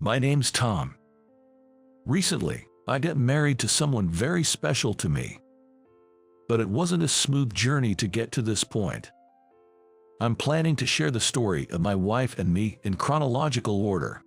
My name's Tom. Recently, I got married to someone very special to me. But it wasn't a smooth journey to get to this point. I'm planning to share the story of my wife and me in chronological order.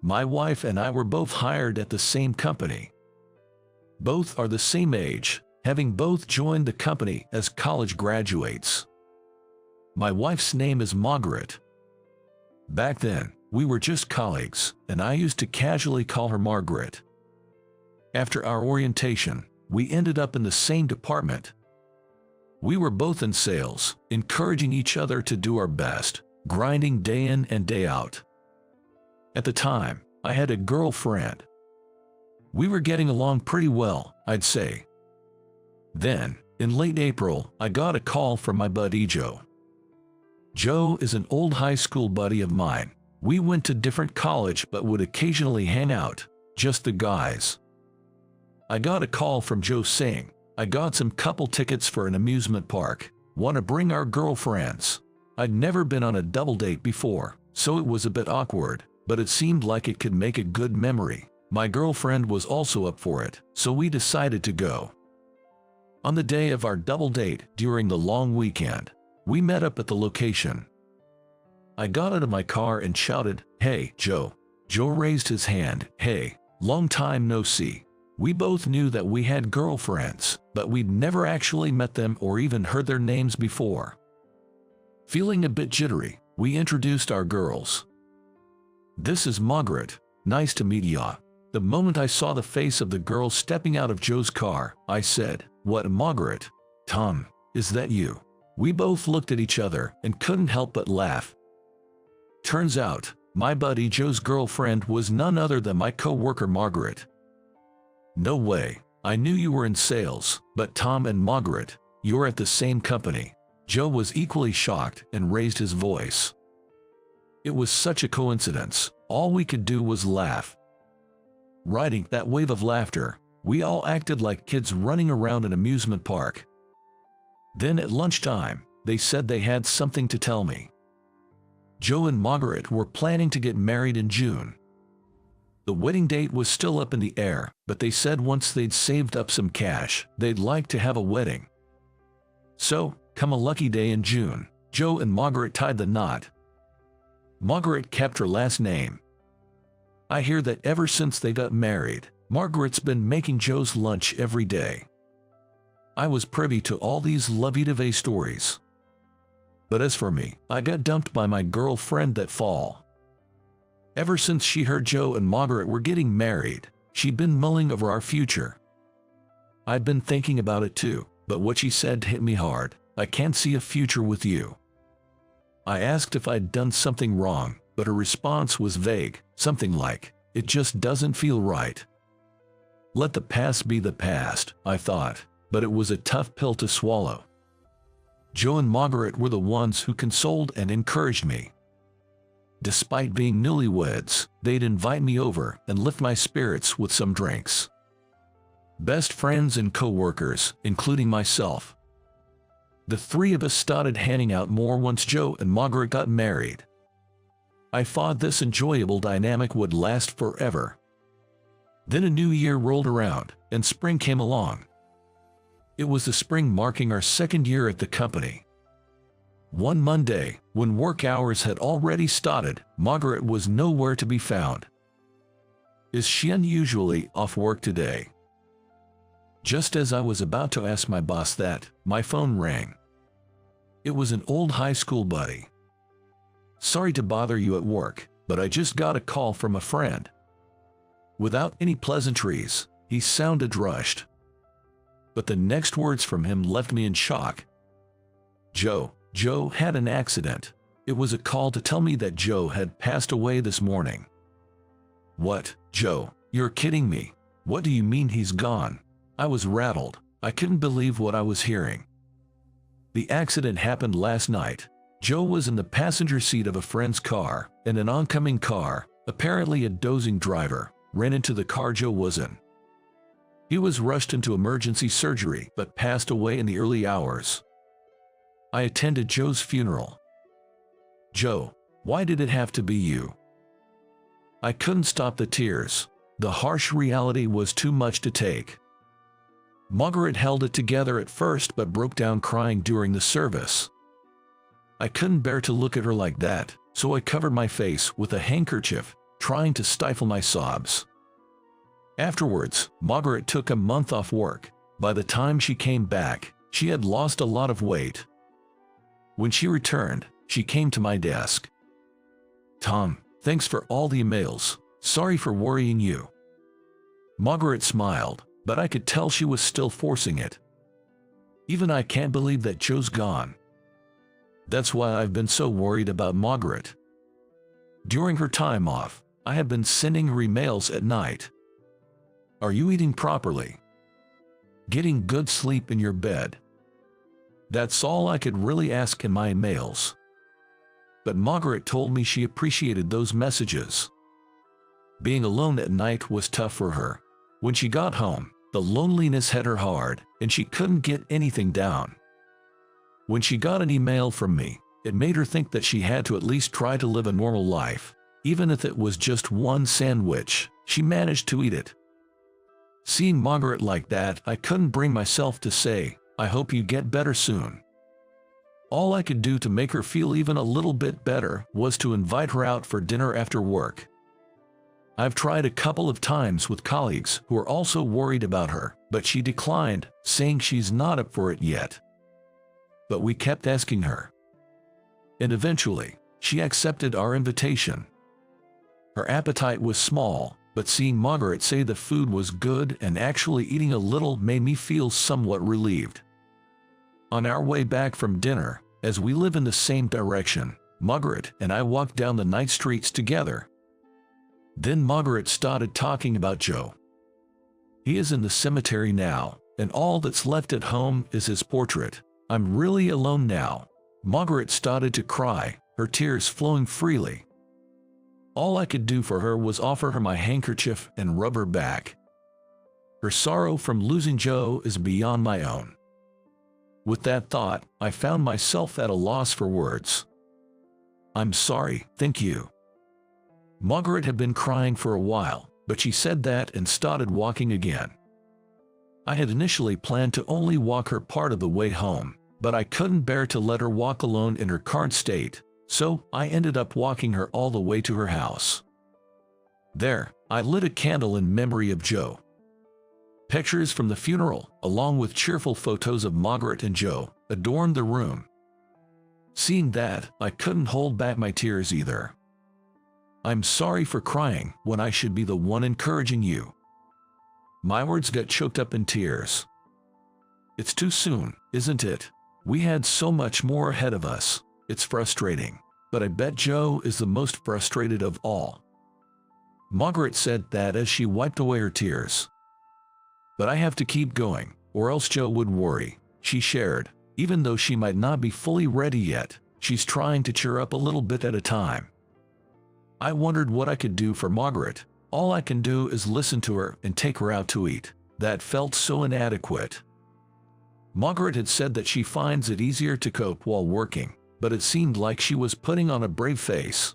My wife and I were both hired at the same company. Both are the same age, having both joined the company as college graduates. My wife's name is Margaret. Back then, we were just colleagues, and I used to casually call her Margaret. After our orientation, we ended up in the same department. We were both in sales, encouraging each other to do our best, grinding day in and day out. At the time, I had a girlfriend. We were getting along pretty well, I'd say. Then, in late April, I got a call from my buddy Joe. Joe is an old high school buddy of mine. We went to different college but would occasionally hang out, just the guys. I got a call from Joe saying, "I got some couple tickets for an amusement park. Want to bring our girlfriends?" I'd never been on a double date before, so it was a bit awkward, but it seemed like it could make a good memory. My girlfriend was also up for it, so we decided to go. On the day of our double date during the long weekend, we met up at the location. I got out of my car and shouted, "Hey, Joe." Joe raised his hand. "Hey, long time no see." We both knew that we had girlfriends, but we'd never actually met them or even heard their names before. Feeling a bit jittery, we introduced our girls. "This is Margaret. Nice to meet ya." The moment I saw the face of the girl stepping out of Joe's car, I said, "What, Margaret? Tom, is that you?" We both looked at each other and couldn't help but laugh. Turns out, my buddy Joe's girlfriend was none other than my co-worker Margaret. "No way, I knew you were in sales, but Tom and Margaret, you're at the same company." Joe was equally shocked and raised his voice. It was such a coincidence, all we could do was laugh. Riding that wave of laughter, we all acted like kids running around an amusement park. Then at lunchtime, they said they had something to tell me. Joe and Margaret were planning to get married in June. The wedding date was still up in the air, but they said once they'd saved up some cash, they'd like to have a wedding. So, come a lucky day in June, Joe and Margaret tied the knot. Margaret kept her last name. I hear that ever since they got married, Margaret's been making Joe's lunch every day. I was privy to all these lovey-dovey stories. But as for me, I got dumped by my girlfriend that fall. Ever since she heard Joe and Margaret were getting married, she'd been mulling over our future. I'd been thinking about it too, but what she said hit me hard. "I can't see a future with you." I asked if I'd done something wrong, but her response was vague, something like, "It just doesn't feel right." Let the past be the past, I thought, but it was a tough pill to swallow. Joe and Margaret were the ones who consoled and encouraged me. Despite being newlyweds, they'd invite me over and lift my spirits with some drinks. Best friends and co-workers, including myself. The three of us started hanging out more once Joe and Margaret got married. I thought this enjoyable dynamic would last forever. Then a new year rolled around, and spring came along. It was the spring marking our second year at the company. One Monday, when work hours had already started, Margaret was nowhere to be found. "Is she unusually off work today?" Just as I was about to ask my boss that, my phone rang. It was an old high school buddy. "Sorry to bother you at work, but I just got a call from a friend." Without any pleasantries, he sounded rushed. But the next words from him left me in shock. Joe had an accident. It was a call to tell me that Joe had passed away this morning." "What, Joe? You're kidding me. What do you mean he's gone?" I was rattled. I couldn't believe what I was hearing. "The accident happened last night. Joe was in the passenger seat of a friend's car, and an oncoming car, apparently a dozing driver, ran into the car Joe was in. He was rushed into emergency surgery but passed away in the early hours. I attended Joe's funeral." "Joe, why did it have to be you?" I couldn't stop the tears. The harsh reality was too much to take. Margaret held it together at first but broke down crying during the service. I couldn't bear to look at her like that, so I covered my face with a handkerchief, trying to stifle my sobs. Afterwards, Margaret took a month off work. By the time she came back, she had lost a lot of weight. When she returned, she came to my desk. "Tom, thanks for all the emails. Sorry for worrying you." Margaret smiled, but I could tell she was still forcing it. "Even I can't believe that Joe's gone. That's why I've been so worried about Margaret. During her time off, I have been sending her emails at night. Are you eating properly? Getting good sleep in your bed?" That's all I could really ask in my emails. But Margaret told me she appreciated those messages. Being alone at night was tough for her. When she got home, the loneliness hit her hard, and she couldn't get anything down. When she got an email from me, it made her think that she had to at least try to live a normal life. Even if it was just one sandwich, she managed to eat it. Seeing Margaret like that, I couldn't bring myself to say, "I hope you get better soon." All I could do to make her feel even a little bit better was to invite her out for dinner after work. I've tried a couple of times with colleagues who are also worried about her, but she declined, saying she's not up for it yet. But we kept asking her. And eventually, she accepted our invitation. Her appetite was small, but seeing Margaret say the food was good and actually eating a little made me feel somewhat relieved. On our way back from dinner, as we live in the same direction, Margaret and I walked down the night streets together. Then Margaret started talking about Joe. "He is in the cemetery now, and all that's left at home is his portrait. I'm really alone now." Margaret started to cry, her tears flowing freely. All I could do for her was offer her my handkerchief and rub her back. Her sorrow from losing Joe is beyond my own. With that thought, I found myself at a loss for words. "I'm sorry, thank you." Margaret had been crying for a while, but she said that and started walking again. I had initially planned to only walk her part of the way home, but I couldn't bear to let her walk alone in her current state, so I ended up walking her all the way to her house. There, I lit a candle in memory of Joe. Pictures from the funeral, along with cheerful photos of Margaret and Joe, adorned the room. Seeing that, I couldn't hold back my tears either. "I'm sorry for crying when I should be the one encouraging you." My words got choked up in tears. It's too soon, isn't it? We had so much more ahead of us. It's frustrating, but I bet Joe is the most frustrated of all. Margaret said that as she wiped away her tears. "But I have to keep going, or else Joe would worry," she shared. Even though she might not be fully ready yet, she's trying to cheer up a little bit at a time. I wondered what I could do for Margaret. All I can do is listen to her and take her out to eat. That felt so inadequate. Margaret had said that she finds it easier to cope while working, but it seemed like she was putting on a brave face.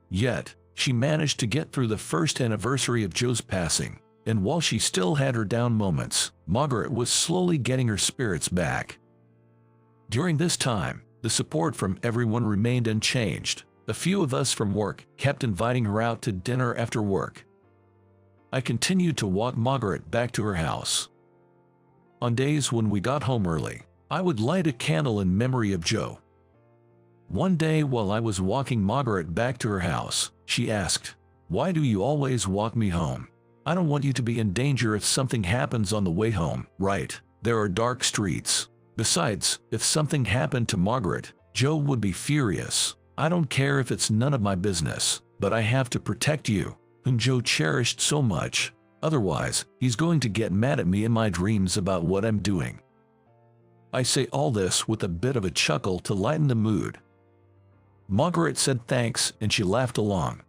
Yet, she managed to get through the first anniversary of Joe's passing, and while she still had her down moments, Margaret was slowly getting her spirits back. During this time, the support from everyone remained unchanged. A few of us from work kept inviting her out to dinner after work. I continued to walk Margaret back to her house. On days when we got home early, I would light a candle in memory of Joe. One day while I was walking Margaret back to her house, she asked, "Why do you always walk me home? I don't want you to be in danger if something happens on the way home, right? There are dark streets. Besides, if something happened to Margaret, Joe would be furious. I don't care if it's none of my business, but I have to protect you, whom Joe cherished so much. Otherwise, he's going to get mad at me in my dreams about what I'm doing." I say all this with a bit of a chuckle to lighten the mood. Margaret said thanks and she laughed along.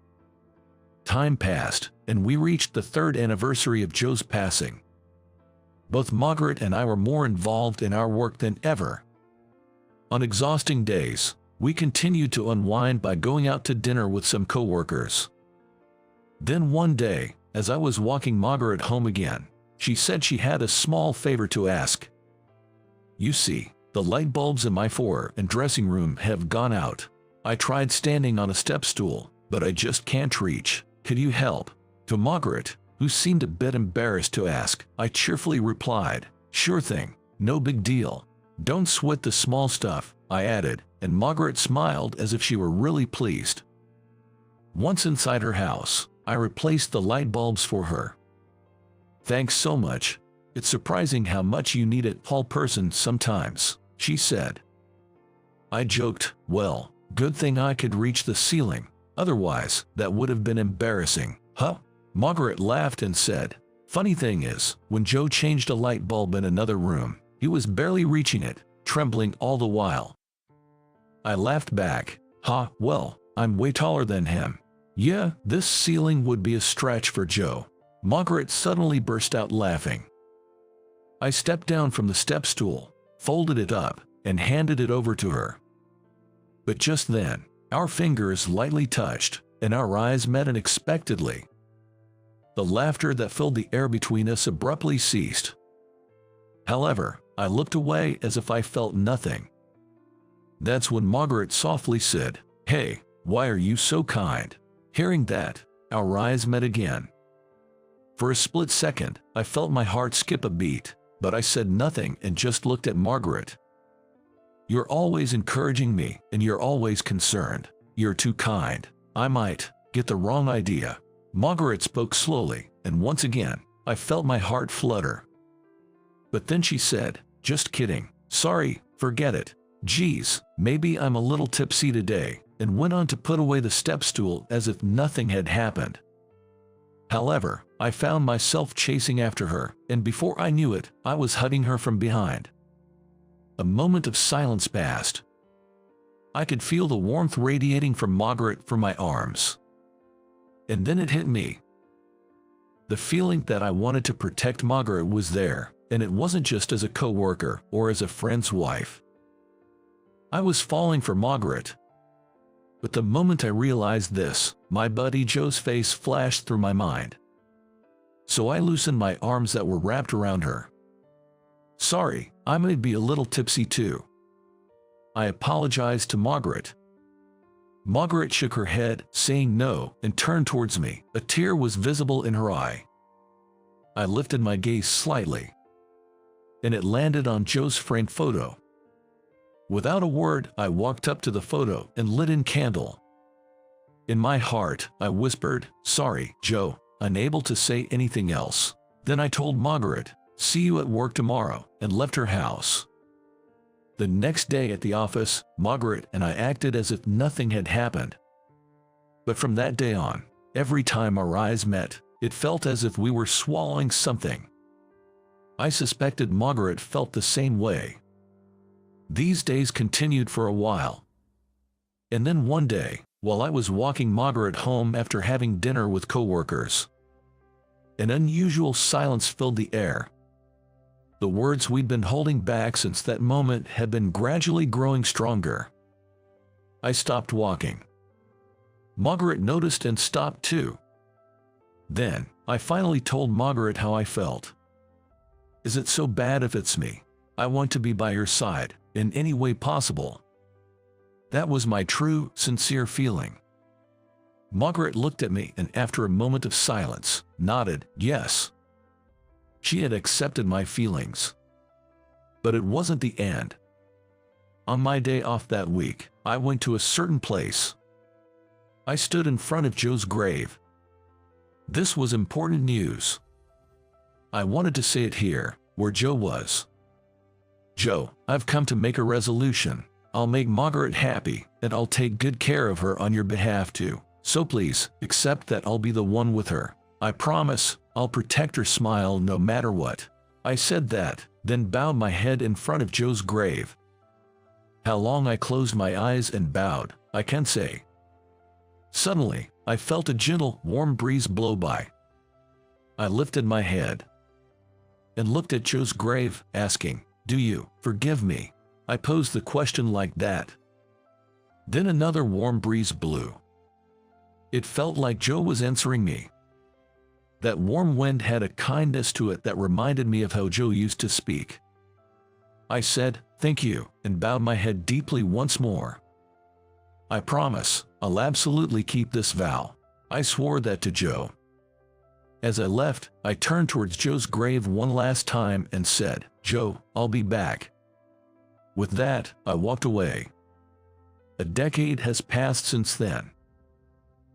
Time passed, and we reached the third anniversary of Joe's passing. Both Margaret and I were more involved in our work than ever. On exhausting days, we continued to unwind by going out to dinner with some co-workers. Then one day, as I was walking Margaret home again, she said she had a small favor to ask. You see, the light bulbs in my foyer and dressing room have gone out. I tried standing on a step stool, but I just can't reach. Could you help? To Margaret, who seemed a bit embarrassed to ask, I cheerfully replied, sure thing, no big deal. Don't sweat the small stuff, I added, and Margaret smiled as if she were really pleased. Once inside her house, I replaced the light bulbs for her. Thanks so much. It's surprising how much you need a tall person sometimes, she said. I joked, well, good thing I could reach the ceiling, otherwise that would have been embarrassing, huh? Margaret laughed and said, funny thing is, when Joe changed a light bulb in another room, he was barely reaching it, trembling all the while. I laughed back, well, I'm way taller than him. Yeah, this ceiling would be a stretch for Joe. Margaret suddenly burst out laughing. I stepped down from the step stool, folded it up, and handed it over to her. But just then, our fingers lightly touched, and our eyes met unexpectedly. The laughter that filled the air between us abruptly ceased. However, I looked away as if I felt nothing. That's when Margaret softly said, hey, why are you so kind? Hearing that, our eyes met again. For a split second, I felt my heart skip a beat, but I said nothing and just looked at Margaret. You're always encouraging me, and you're always concerned. You're too kind. I might get the wrong idea. Margaret spoke slowly, and once again, I felt my heart flutter. But then she said, just kidding. Sorry, forget it. Geez, maybe I'm a little tipsy today, and went on to put away the step stool as if nothing had happened. However, I found myself chasing after her, and before I knew it, I was hugging her from behind. A moment of silence passed. I could feel the warmth radiating from Margaret from my arms. And then it hit me. The feeling that I wanted to protect Margaret was there, and it wasn't just as a co-worker or as a friend's wife. I was falling for Margaret. But the moment I realized this, my buddy Joe's face flashed through my mind. So I loosened my arms that were wrapped around her. Sorry, I might be a little tipsy too. I apologized to Margaret. Margaret shook her head, saying no, and turned towards me. A tear was visible in her eye. I lifted my gaze slightly, and it landed on Joe's framed photo. Without a word, I walked up to the photo and lit a candle. In my heart, I whispered, sorry, Joe, unable to say anything else. Then I told Margaret, see you at work tomorrow, and left her house. The next day at the office, Margaret and I acted as if nothing had happened. But from that day on, every time our eyes met, it felt as if we were swallowing something. I suspected Margaret felt the same way. These days continued for a while. And then one day, while I was walking Margaret home after having dinner with coworkers, an unusual silence filled the air. The words we'd been holding back since that moment had been gradually growing stronger. I stopped walking. Margaret noticed and stopped too. Then, I finally told Margaret how I felt. Is it so bad if it's me? I want to be by your side, in any way possible. That was my true, sincere feeling. Margaret looked at me and after a moment of silence, nodded, yes. She had accepted my feelings. But it wasn't the end. On my day off that week, I went to a certain place. I stood in front of Joe's grave. This was important news. I wanted to say it here, where Joe was. Joe, I've come to make a resolution. I'll make Margaret happy, and I'll take good care of her on your behalf too. So please, accept that I'll be the one with her. I promise, I'll protect her smile no matter what. I said that, then bowed my head in front of Joe's grave. How long I closed my eyes and bowed, I can't say. Suddenly, I felt a gentle, warm breeze blow by. I lifted my head and looked at Joe's grave, asking, do you forgive me? I posed the question like that. Then another warm breeze blew. It felt like Joe was answering me, That warm wind had a kindness to it that reminded me of how Joe used to speak. I said, "Thank you," and bowed my head deeply once more. "I promise, I'll absolutely keep this vow," I swore that to Joe. As I left, I turned towards Joe's grave one last time and said, "Joe, I'll be back." With that, I walked away. A decade has passed since then.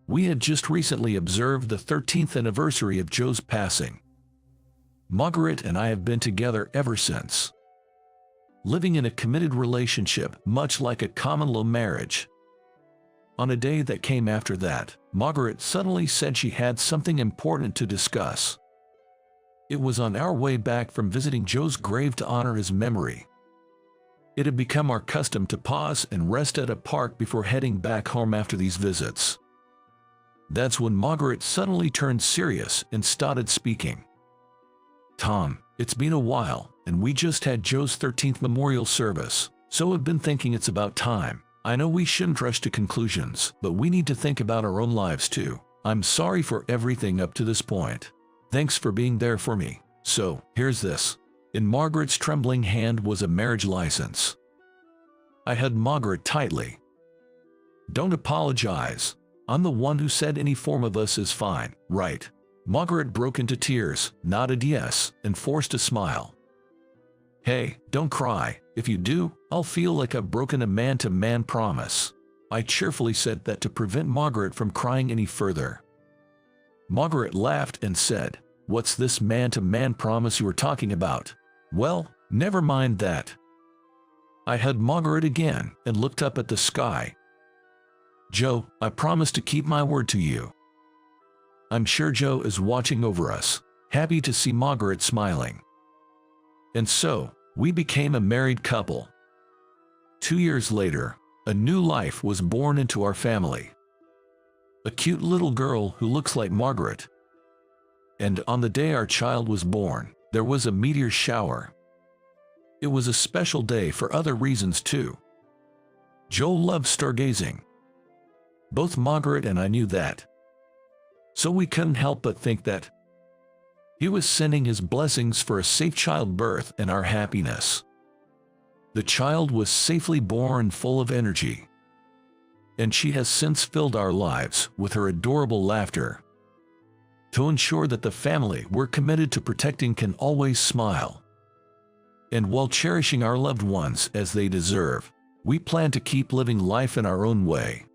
We had just recently observed the 13th anniversary of Joe's passing. Margaret and I have been together ever since, living in a committed relationship, much like a common law marriage. On a day that came after that, Margaret suddenly said she had something important to discuss. It was on our way back from visiting Joe's grave to honor his memory. It had become our custom to pause and rest at a park before heading back home after these visits. That's when Margaret suddenly turned serious and started speaking. "Tom, it's been a while, and we just had Joe's 13th memorial service, so I've been thinking it's about time. I know we shouldn't rush to conclusions, but we need to think about our own lives too. I'm sorry for everything up to this point. Thanks for being there for me. So, here's this." In Margaret's trembling hand was a marriage license. I hugged Margaret tightly. "Don't apologize. I'm the one who said any form of us is fine, right?" Margaret broke into tears, nodded yes, and forced a smile. "Hey, don't cry. If you do, I'll feel like I've broken a man-to-man promise." I cheerfully said that to prevent Margaret from crying any further. Margaret laughed and said, "What's this man-to-man promise you were talking about?" "Well, never mind that." I hugged Margaret again and looked up at the sky. "Joe, I promise to keep my word to you." I'm sure Joe is watching over us, happy to see Margaret smiling. And so, we became a married couple. 2 years later, a new life was born into our family. A cute little girl who looks like Margaret. And on the day our child was born, there was a meteor shower. It was a special day for other reasons too. Joe loved stargazing. Both Margaret and I knew that. So we couldn't help but think that he was sending his blessings for a safe childbirth and our happiness. The child was safely born, full of energy. And she has since filled our lives with her adorable laughter. To ensure that the family we're committed to protecting can always smile. And while cherishing our loved ones as they deserve, we plan to keep living life in our own way.